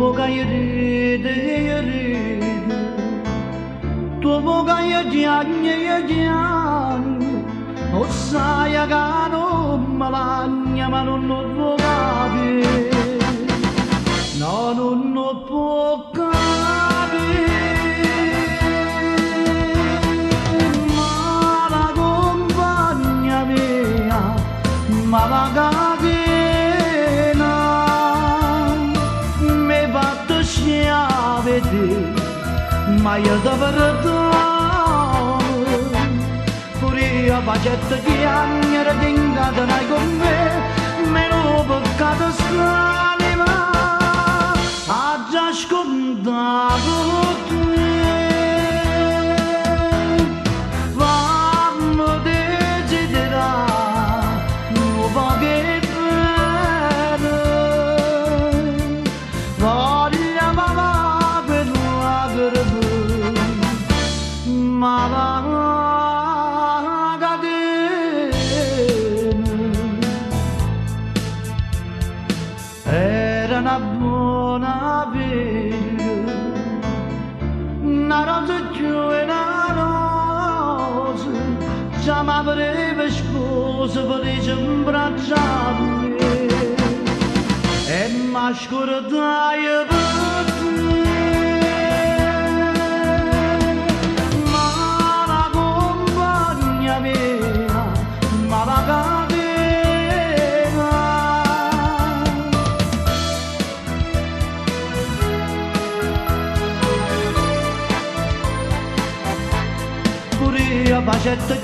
boca io ride, tua boca io giagno, o sai che non me lagna ma non lo può capire, no non lo può capire, ma la compagna mia, ma la catena, mi fatto sciavete, ma io ti perdono, pure io facetto chiamare che incatenai con me lo peccato s'anima, ha già scontato te, fammi desiderare un po' che bene, voglia papà per la carne, ma la era una buona vita, una rosa giù e una rosa, già mi avrebbe sposa felice imbracciarmi, e mi scordai per te, ma la compagna mia, ma la catena, io facetto